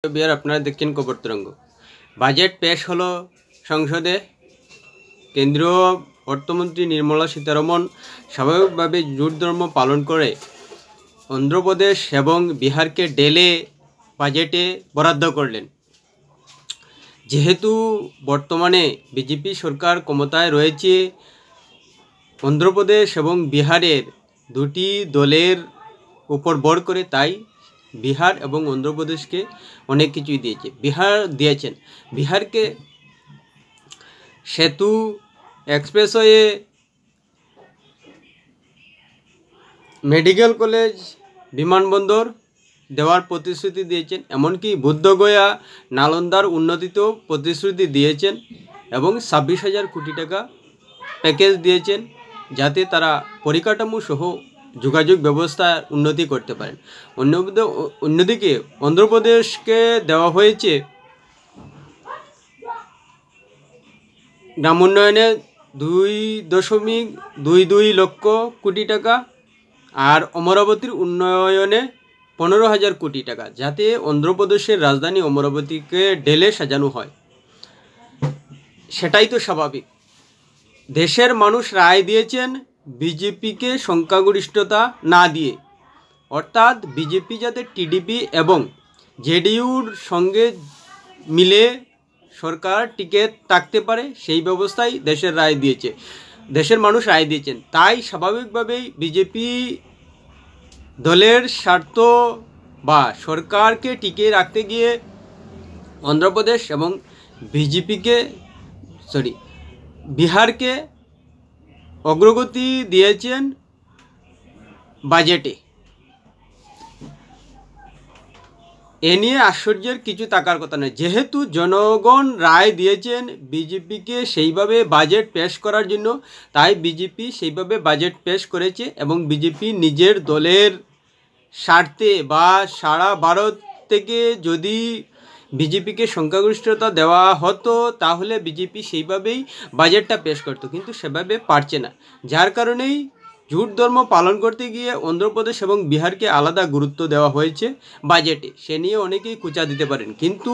বিহার আপনারা দেখছেন খবর তরঙ্গ। বাজেট পেশ হলো সংসদে। কেন্দ্রীয় অর্থমন্ত্রী নির্মলা সীতারমন স্বাভাবিকভাবে জোট ধর্ম পালন করে অন্ধ্রপ্রদেশ এবং বিহারকে ঢেলে বাজেটে বরাদ্দ করলেন। যেহেতু বর্তমানে বিজেপি সরকার ক্ষমতায় রয়েছে, অন্ধ্রপ্রদেশ এবং বিহারের দুটি দলের উপর ভর করে, তাই বিহার এবং অন্ধ্রপ্রদেশকে অনেক কিছুই দিয়েছেন। বিহারকে সেতু, এক্সপ্রেসওয়ে, মেডিকেল কলেজ, বিমানবন্দর দেওয়ার প্রতিশ্রুতি দিয়েছেন। এমনকি বুদ্ধগয়া, নালন্দার উন্নতিতেও প্রতিশ্রুতি দিয়েছেন এবং 26,000 কোটি টাকা প্যাকেজ দিয়েছেন, যাতে তারা পরিকাঠামো সহ যোগাযোগ ব্যবস্থা উন্নতি করতে পারেন। অন্যদিকে অন্ধ্রপ্রদেশকে দেওয়া হয়েছে গ্রাম উন্নয়নে 2.22 লক্ষ কোটি টাকা আর অমরাবতীর উন্নয়নে 15,000 কোটি টাকা, যাতে অন্ধ্রপ্রদেশের রাজধানী অমরাবতীকে ঢেলে সাজানো হয়। সেটাই তো স্বাভাবিক। দেশের মানুষ রায় দিয়েছেন বিজেপিকে সংখ্যাগরিষ্ঠতা না দিয়ে, অর্থাৎ বিজেপি যাতে টিডিপি এবং জেডিইউর সঙ্গে মিলে সরকার টিকে থাকতে পারে, সেই ব্যবস্থাই দেশের মানুষ রায় দিয়েছেন। তাই স্বাভাবিকভাবেই বিজেপি দলের স্বার্থ বা সরকারকে টিকে রাখতে গিয়ে অন্ধ্রপ্রদেশ এবং বিহারকে অগ্রগতি দিয়েছেন বাজেটে। এ নিয়ে আশ্চর্যের কিছু থাকার কথা নয়। যেহেতু জনগণ রায় দিয়েছেন বিজেপিকে সেইভাবে বাজেট পেশ করার জন্য, তাই বিজেপি সেইভাবে বাজেট পেশ করেছে এবং বিজেপি নিজের দলের স্বার্থে বা সারা ভারত থেকে যদি বিজেপিকে সংখ্যাগরিষ্ঠতা দেওয়া হতো, তাহলে বিজেপি সেইভাবেই বাজেটটা পেশ করতো, কিন্তু সেভাবে পারছে না। যার কারণেই জোট ধর্ম পালন করতে গিয়ে অন্ধ্রপ্রদেশ এবং বিহারকে আলাদা গুরুত্ব দেওয়া হয়েছে বাজেটে। সে নিয়ে অনেকেই কুচা দিতে পারেন, কিন্তু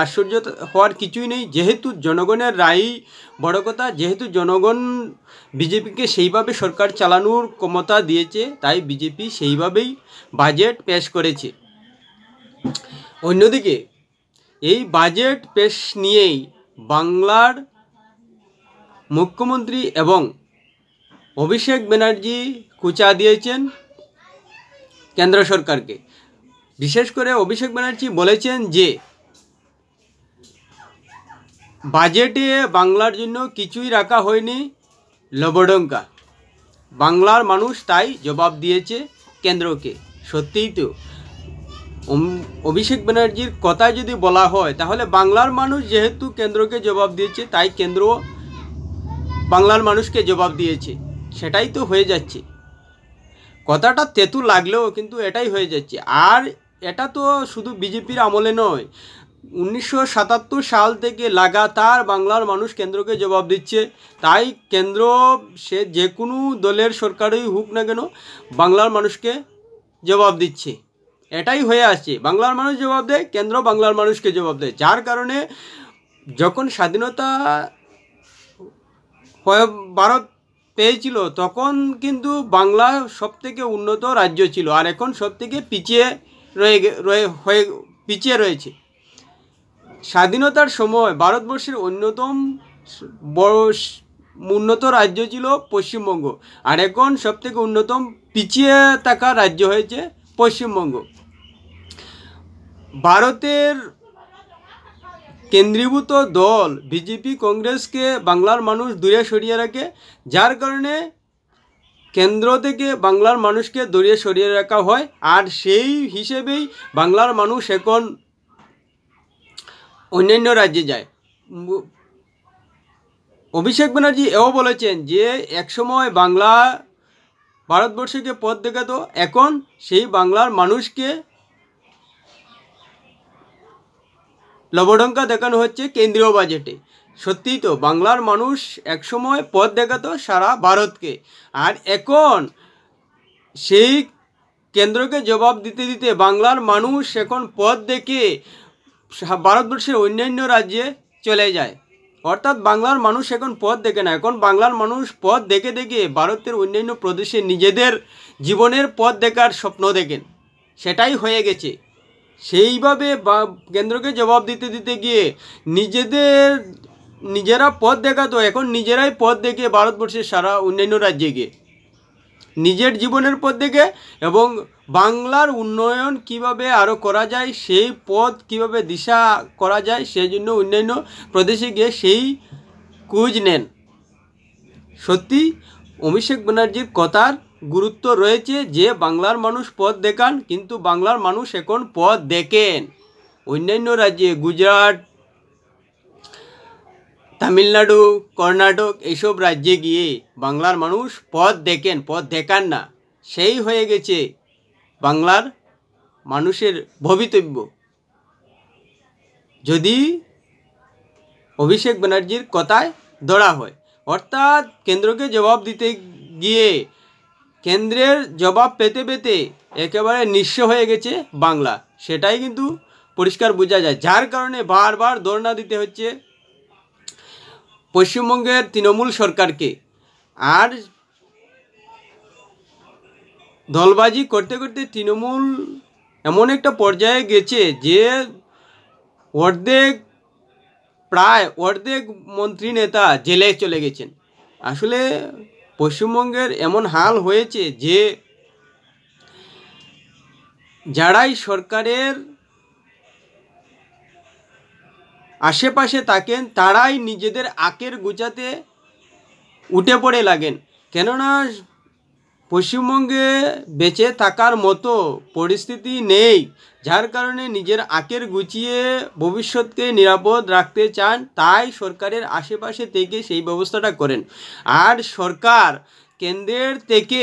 আশ্চর্য হওয়ার কিছুই নেই। যেহেতু জনগণের রায়ই বড় কথা, যেহেতু জনগণ বিজেপিকে সেইভাবে সরকার চালানোর ক্ষমতা দিয়েছে, তাই বিজেপি সেইভাবেই বাজেট পেশ করেছে। অন্যদিকে এই বাজেট পেশ নিয়েই বাংলার মুখ্যমন্ত্রী এবং অভিষেক ব্যানার্জি কুচা দিয়েছেন কেন্দ্র সরকারকে। বিশেষ করে অভিষেক ব্যানার্জি বলেছেন যে বাজেটে বাংলার জন্য কিছুই রাখা হয়নি, লবডঙ্কা। বাংলার মানুষ তাই জবাব দিয়েছে কেন্দ্রকে। সত্যিই তো, অভিষেক ব্যানার্জির কথা যদি বলা হয়, তাহলে বাংলার মানুষ যেহেতু কেন্দ্রকে জবাব দিয়েছে, তাই কেন্দ্র বাংলার মানুষকে জবাব দিয়েছে। সেটাই তো হয়ে যাচ্ছে। কথাটা তেতু লাগলেও কিন্তু এটাই হয়ে যাচ্ছে। আর এটা তো শুধু বিজেপির আমলে নয়, 1977 সাল থেকে লাগাতার বাংলার মানুষ কেন্দ্রকে জবাব দিচ্ছে। তাই কেন্দ্র সে যে কোনো দলের সরকারই হোক না কেন, বাংলার মানুষকে জবাব দিচ্ছে। এটাই হয়ে আসছে। বাংলার মানুষ জবাব দেয়, কেন্দ্র বাংলার মানুষকে জবাব দেয়। যার কারণে যখন স্বাধীনতা ভারত পেয়েছিল, তখন কিন্তু বাংলা সবথেকে উন্নত রাজ্য ছিল, আর এখন সবথেকে পিছিয়ে রয়েছে। স্বাধীনতার সময় ভারতবর্ষের অন্যতম উন্নত রাজ্য ছিল পশ্চিমবঙ্গ, আর এখন সবথেকে উন্নতম পিছিয়ে থাকা রাজ্য হয়েছে পশ্চিমবঙ্গ। ভারতের কেন্দ্রীভূত দল বিজেপি, কংগ্রেসকে বাংলার মানুষ দূরে সরিয়ে রাখে। যার কারণে কেন্দ্র থেকে বাংলার মানুষকে দূরে সরিয়ে রাখা হয়, আর সেই হিসেবেই বাংলার মানুষ এখন অন্যান্য রাজ্যে যায়। অভিষেক ব্যানার্জি এও বলেছেন যে একসময় বাংলা ভারতবর্ষকে পথ দেখাতো, এখন সেই বাংলার মানুষকে লবডঙ্কা দেখানো হচ্ছে কেন্দ্রীয় বাজেটে। সত্যিই তো, বাংলার মানুষ একসময় পথ দেখাতো সারা ভারতকে, আর এখন সেই কেন্দ্রকে জবাব দিতে দিতে বাংলার মানুষ এখন পথ দেখে ভারতবর্ষের অন্যান্য রাজ্যে চলে যায়। অর্থাৎ বাংলার মানুষ এখন পথ দেখে না, এখন বাংলার মানুষ পথ দেখে দেখে ভারতের অন্যান্য প্রদেশে নিজেদের জীবনের পথ দেখার স্বপ্ন দেখেন। সেটাই হয়ে গেছে। সেইভাবে কেন্দ্রকে জবাব দিতে দিতে গিয়ে নিজেরা পথ দেখাতো, এখন নিজেরাই পথ দেখে ভারতবর্ষের সারা অন্যান্য রাজ্যে গিয়ে নিজের জীবনের পথ দেখে এবং বাংলার উন্নয়ন কিভাবে আরও করা যায়, সেই পথ কিভাবে দিশা করা যায়, সেই জন্য অন্যান্য প্রদেশে গিয়ে সেই খোঁজ নেন। সত্যি অভিষেক ব্যানার্জির কথার গুরুত্ব রয়েছে যে বাংলার মানুষ পথ দেখান, কিন্তু বাংলার মানুষ এখন পথ দেখেন। অন্যান্য রাজ্যে গুজরাট, তামিলনাড়ু, কর্ণাটক এইসব রাজ্যে গিয়ে বাংলার মানুষ পথ দেখেন, পথ দেখান না। সেই হয়ে গেছে বাংলার মানুষের ভবিতব্য। যদি অভিষেক ব্যানার্জির কথায় ধরা হয়, অর্থাৎ কেন্দ্রকে জবাব দিতে গিয়ে কেন্দ্রের জবাব পেতে পেতে একেবারে নিঃস্ব হয়ে গেছে বাংলা, সেটাই কিন্তু পরিষ্কার বোঝা যায়। যার কারণে বারবার ধর্ণা দিতে হচ্ছে পশ্চিমবঙ্গের তৃণমূল সরকারকে। আর দলবাজি করতে করতে তৃণমূল এমন একটা পর্যায়ে গেছে যে প্রায় অর্ধেক মন্ত্রী নেতা জেলে চলে গেছেন। আসলে পশ্চিমবঙ্গের এমন হাল হয়েছে যে যারাই সরকারের আশেপাশে থাকেন তারাই নিজেদের আঁকের গুছাতে উঠে পড়ে লাগেন। কেননা পশ্চিমবঙ্গে বেঁচে থাকার মতো পরিস্থিতি নেই, যার কারণে নিজের আঁকের গুছিয়ে ভবিষ্যৎকে নিরাপদ রাখতে চান, তাই সরকারের আশেপাশে থেকে সেই ব্যবস্থাটা করেন। আর সরকার কেন্দ্রের থেকে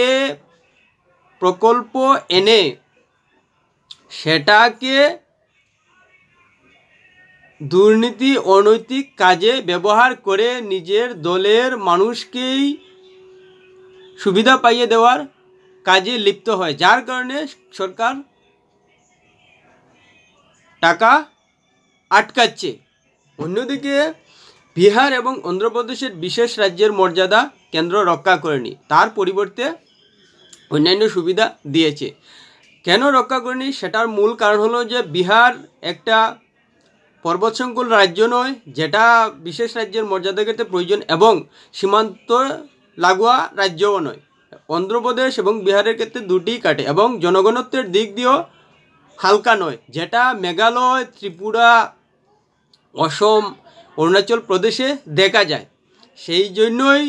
প্রকল্প এনে সেটাকে দুর্নীতি অনৈতিক কাজে ব্যবহার করে নিজের দলের মানুষকেই সুবিধা পাইয়ে দেওয়ার কাজে লিপ্ত হয়, যার কারণে সরকার টাকা আটকাচ্ছে। অন্যদিকে বিহার এবং অন্ধ্রপ্রদেশের বিশেষ রাজ্যের মর্যাদা কেন্দ্র রক্ষা করেনি, তার পরিবর্তে অন্যান্য সুবিধা দিয়েছে। কেন রক্ষা করেনি সেটার মূল কারণ হলো যে বিহার একটা পর্বতসংকুল রাজ্য নয়, যেটা বিশেষ রাজ্যের মর্যাদা ক্ষেত্রে প্রয়োজন, এবং সীমান্ত লাগোয়া রাজ্যও নয়। অন্ধ্রপ্রদেশ এবং বিহারের ক্ষেত্রে দুটিই কাটে এবং জনগণত্বের দিক দিয়েও হালকা নয়, যেটা মেঘালয়, ত্রিপুরা, অসম, অরুণাচল প্রদেশে দেখা যায়। সেই জন্যই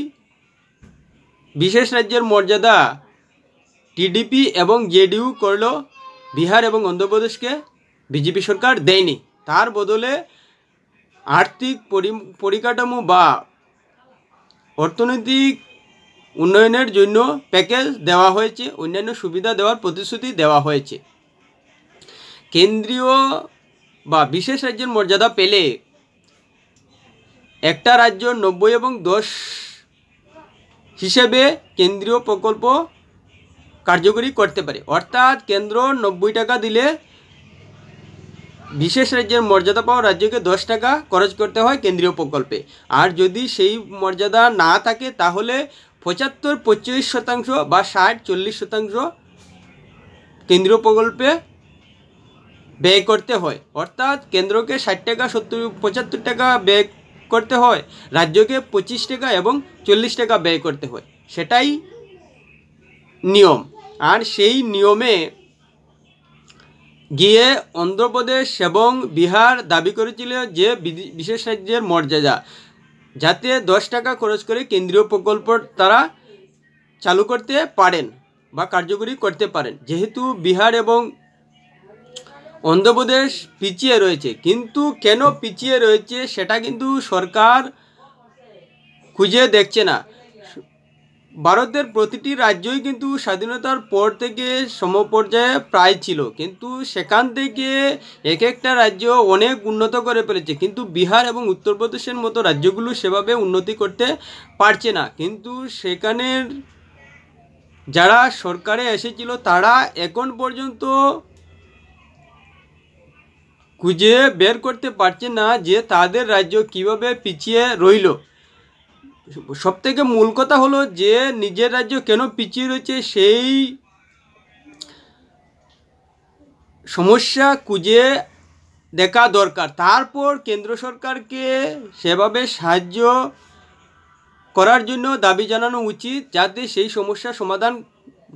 বিশেষ রাজ্যের মর্যাদা টিডিপি এবং জেডিইউ করলেও বিহার এবং অন্ধ্রপ্রদেশকে বিজেপি সরকার দেয়নি। তার বদলে আর্থিক পরিকাঠামো বা অর্থনৈতিক উন্নয়নের জন্য প্যাকেজ দেওয়া হয়েছে, অন্যান্য সুবিধা দেওয়ার প্রতিশ্রুতি দেওয়া হয়েছে। কেন্দ্রীয় বা বিশেষ রাজ্যের মর্যাদা পেলে একটা রাজ্য 90 এবং 10 হিসেবে কেন্দ্রীয় প্রকল্প কার্যকরী করতে পারে। অর্থাৎ কেন্দ্র 90 টাকা দিলে বিশেষ রাজ্যের মর্যাদা পাওয়া রাজ্যকে 10 টাকা খরচ করতে হয় কেন্দ্রীয় প্রকল্পে। আর যদি সেই মর্যাদা না থাকে তাহলে 75-25% বা 60-40% কেন্দ্রীয় প্রকল্পে ব্যয় করতে হয়। অর্থাৎ কেন্দ্রকে 60 টাকা 75 টাকা ব্যয় করতে হয়, রাজ্যকে 25 টাকা এবং 40 টাকা ব্যয় করতে হয়, সেটাই নিয়ম। আর সেই নিয়মে গিয়ে অন্ধ্রপ্রদেশ এবং বিহার দাবি করেছিল যে বিশেষ রাজ্যের মর্যাদা যাতে 10 টাকা খরচ করে কেন্দ্রীয় প্রকল্প তারা চালু করতে পারেন বা কার্যকরী করতে পারেন। যেহেতু বিহার এবং অন্ধ্রপ্রদেশ পিছিয়ে রয়েছে, কিন্তু কেন পিছিয়ে রয়েছে সেটা কিন্তু সরকার খুঁজে দেখছে না। ভারতের প্রতিটি রাজ্যই কিন্তু স্বাধীনতার পর থেকে সমপর্যায়ে প্রায় ছিল, কিন্তু সেখান থেকে এক একটা রাজ্য অনেক উন্নত করে ফেলেছে, কিন্তু বিহার এবং উত্তরপ্রদেশের মতো রাজ্যগুলো সেভাবে উন্নতি করতে পারছে না। কিন্তু সেখানের যারা সরকারে এসেছিল তারা এখন পর্যন্ত খুঁজে বের করতে পারছে না যে তাদের রাজ্য কিভাবে পিছিয়ে রইল। সবথেকে মূল কথা হলো যে নিজের রাজ্য কেন পিছিয়ে রয়েছে সেই সমস্যা খুঁজে দেখা দরকার। তারপর কেন্দ্র সরকারকে সেভাবে সাহায্য করার জন্য দাবি জানানো উচিত, যাতে সেই সমস্যার সমাধান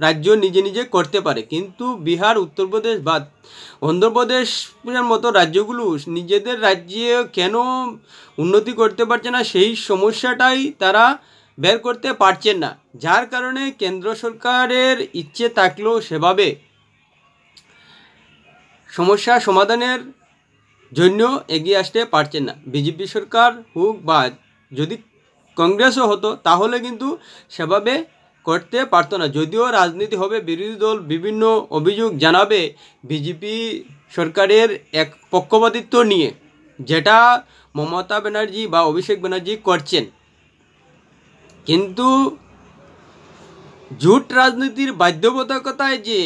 রাজ্য নিজে নিজে করতে পারে। কিন্তু বিহার, উত্তরপ্রদেশ বা অন্ধ্রপ্রদেশের মতো রাজ্যগুলো নিজেদের রাজ্যে কেন উন্নতি করতে পারছে না, সেই সমস্যাটাই তারা বের করতে পারছেন না, যার কারণে কেন্দ্র সরকারের ইচ্ছে থাকলেও সেভাবে সমস্যা সমাধানের জন্য এগিয়ে আসতে পারছেন না। বিজেপি সরকার হোক বা যদি কংগ্রেসও হতো তাহলে কিন্তু সেভাবে করতে পারতো না। যদিও রাজনীতি হবে, বিরোধী দল বিভিন্ন অভিযোগ জানাবে বিজেপি সরকারের এক পক্ষপাতিত্ব নিয়ে, যেটা মমতা ব্যানার্জি বা অভিষেক ব্যানার্জি করছেন। কিন্তু জোট রাজনীতির বাধ্যবাধকতায় যে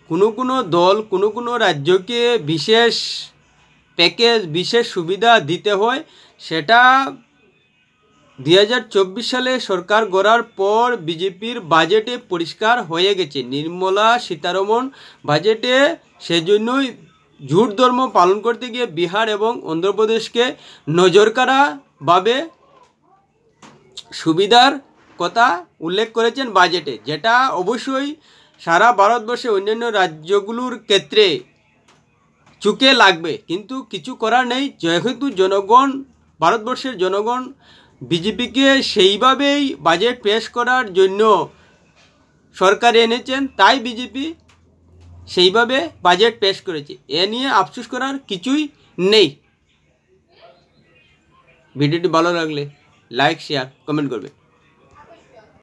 কোনো দল কোনো রাজ্যকে বিশেষ প্যাকেজ, বিশেষ সুবিধা দিতে হয়, সেটা 2024 সালে সরকার গড়ার পর বিজেপির বাজেটে পরিষ্কার হয়ে গেছে। নির্মলা সীতারমণ বাজেটে সেজন্যই জোট ধর্ম পালন করতে গিয়ে বিহার এবং অন্ধ্রপ্রদেশকে নজরকাড়াভাবে সুবিধার কথা উল্লেখ করেছেন বাজেটে, যেটা অবশ্যই সারা ভারতবর্ষে অন্যান্য রাজ্যগুলোর ক্ষেত্রে চুকে লাগবে। কিন্তু কিছু করার নেই, যেহেতু ভারতবর্ষের জনগণ বিজেপিকে সেইভাবেই বাজেট পেশ করার জন্য সরকারে এনেছেন, তাই বিজেপি সেইভাবে বাজেট পেশ করেছে। এ নিয়ে আফসোস করার কিছুই নেই। ভিডিওটি ভালো লাগলে লাইক, শেয়ার, কমেন্ট করবে।